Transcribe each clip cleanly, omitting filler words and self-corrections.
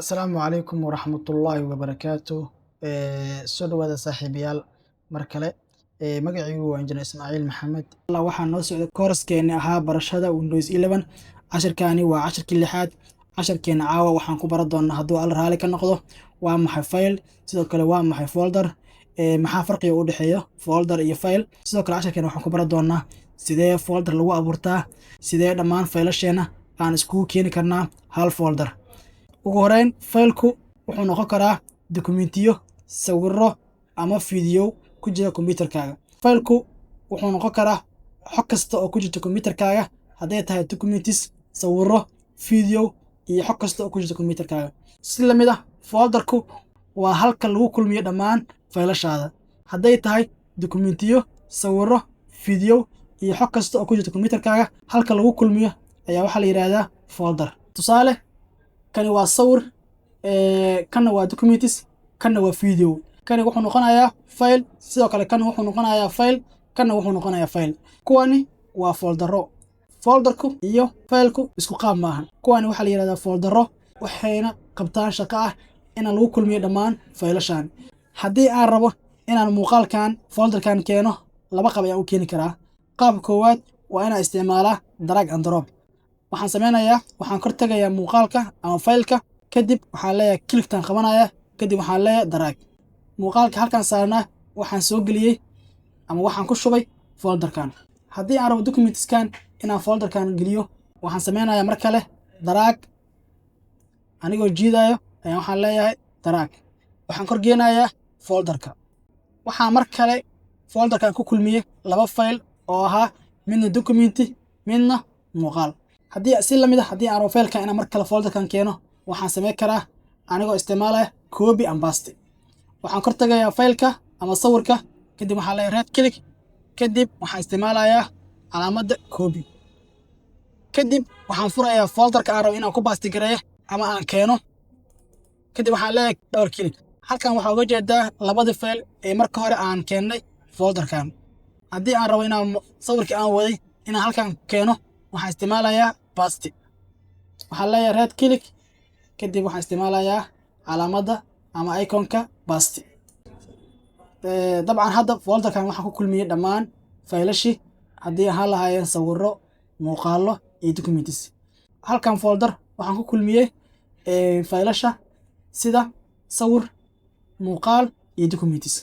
Asalaamu calaykum waraxmatullaahi wabarakaatuh. Soo dhawaada saaxiibayaal mar kale. Magacaygu waa Injineer Ismaaciil Maxamed. Waxaa noo socda koorskeeni ahaa barashada Windows 11. Casharkaani waa casharkii lixaad. Casharkeena caawa waxaan ku baran doonaa hadduu alla raali ka noqdo waa maxay file, sidoo kale waa maxay folder, maxaa farqiga u dhexeeya folder iyo file. Sidoo kale casharkeena waxaan ku baran doonaa sidee folder lagu abuurtaa, sidee dhammaan faylasheena aan iskugu keeni karnaa hal folder. ugu horeyn faylku wuxuu noqon karaa dokumentiyo, sawirro ama fiidiyow ku jira kombiyuutarkaaga. Faylku wuxuu noqon karaa xog kasta oo ku jirta kombiyuutarkaaga, hadday tahay documents, sawirro, fiidiyow iyo xog kasta oo ku jirta kombiyuutarkaaga. Si la mid ah, folderku waa halka lagu kulmiyo dhammaan faylashaada. Hadday tahay dokumentiyo, sawirro, fiidiyow iyo xog kasta oo ku jirta kombiyuutarkaaga, halka lagu kulmiyo ayaa waxaa la yiraahdaa folder. Tusaale, kani waa sawir, kana waa documents, kana waa fiidiyow. Kani wuxuu noqonayaa file, sidoo kale kan wuxuu noqonayaa file, kana wuxuu noqonayaa file. Kuwani waa foldero. Folderku iyo fileku isku qaab maahan. Kuwani waxaa la yiraahdaa foldero, waxayna qabtaan shaqo ah in lagu kulmiyo dhammaan faylashan. Haddii aan rabo inaan muuqaalkan folderkan keeno, laba qaab ayaan u keeni karaa. Qaabka koowaad waa inaan isticmaalaa drag and drop. Waxaan sameynayaa, waxaan kor tagayaa muuqaalka ama faylka, kadib waxaan leeyahay clicktan qabanaya, kadib waxaan leeyahay drag. Muuqaalka halkan saarnaa waxaan soo geliyey ama waxaan ku shubay folderkan. Haddii aan rabo documentskan inaan folderkan geliyo, waxaan sameynayaa mar kale drag, anigoo jiidayo ayaan waxaan leeyahay drag. Waxaan kor geenayaa folderka. Waxaan mar kale folderkan ku kulmiyey laba fayl oo ahaa midna documenti midna muuqaal. Si la mid ah, haddii aan rabo faylkan inaan mar kale folderkan keeno, waxaan sameyn karaa anigoo isticmaalaya copy and paste. Waxaan kor tagayaa faylka ama sawirka, kadib waxaan leeyahay right click, kadib waxaan isticmaalayaa calaamadda copy. Kadib waxaan furayaa folderka aan rabo inaan ku paste gareeyo ama aan keeno, kadib waxaan leeyahay double click. Halkan waxaa uga jeedaa labadii fayl ee marka hore aan keennay folderkan. Haddii aan rabo inaan sawirkii aan waday inaan halkan keeno, waxaan isticmaalayaa paste. Waxaan leeyahay right click, kadib waxaan isticmaalayaa calaamadda ama iconka paste. Dabcan hadda folderkan waxaan ku kulmiyey dhammaan faylashii, haddii ahaan lahaayeen sawirro, muuqaallo iyo documents. Halkan folder waxaan ku kulmiyey faylasha sida sawir, muuqaal iyo documents.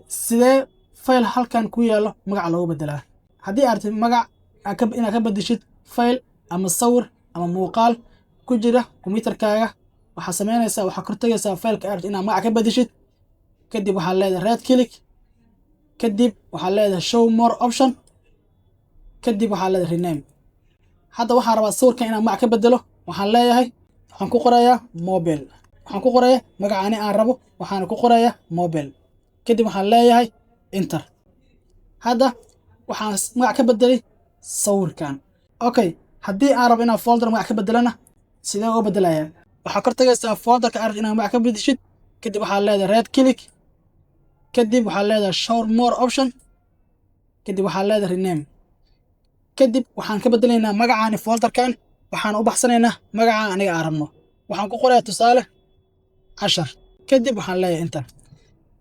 Sidee fayl halkan ku yaalo magac loogu bedelaa? Haddii aad rabtid magac inaad ka bedeshid fayl ama sawir ama muuqaal ku jira kombiyuutarkaaga, waxaa sameynaysaa, waxaa kor tagaysaa faylka aad rabtid inaad magac ka bedeshid, kadib waxaa leedahay right click, kadib waxaa leedahay show more option, kadib waxaa leedahay rename. Hadda waxaan rabaa sawirkan inaan magac ka bedelo, waxaan leeyahay, waxaan ku qorayaa mobile. Waxaan ku qorayaa magacaani aan rabo, waxaan ku qorayaa mobile. Kadib waxaan leeyahay enter. Hadda waxaan magac ka bedelay sawirkan. Okay, haddii aan rabo inaan folder magac ka bedelana, sidee uga bedelayaa? Waxaa kor tagaysaa folderka aad rabtid inaad magac ka bedeshid, kadib waxaa leedahay right click, kadib waxaa leedahay show more option, kadib waxaa leedahay rename. Kadib waxaan ka bedelaynaa magacaani folderkan, waxaan u baxsanaynaa magaca aniga aan rabno. Waxaan ku qorayaa tusaale 10, kadib waxaan leeyahay enter.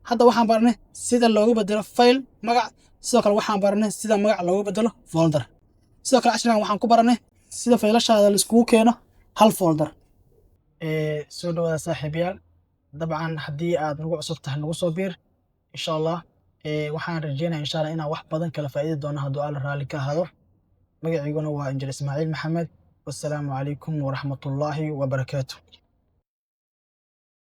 Hadda waxaan baranay sida loogu bedelo file magac, sidoo kale waxaan baranay sida magac loogu bedelo folder. Sidoo kale casharkan waxaan ku baranay sida faylashaada la iskugu keeno hal folder. Soo dhawaada saaxiibayaal. Dabcan haddii aad nagu cusub tahay nagu soo biir insha Allah. Waxaan rajeynayaa insha Allah inaan wax badan kala faa'iidi doono hadduu alla raali ka ahaado. Magacayguna waa Injineer Ismaaciil Maxamed. Wassalaamu calaykum waraxmatullaahi wabarakaatuh.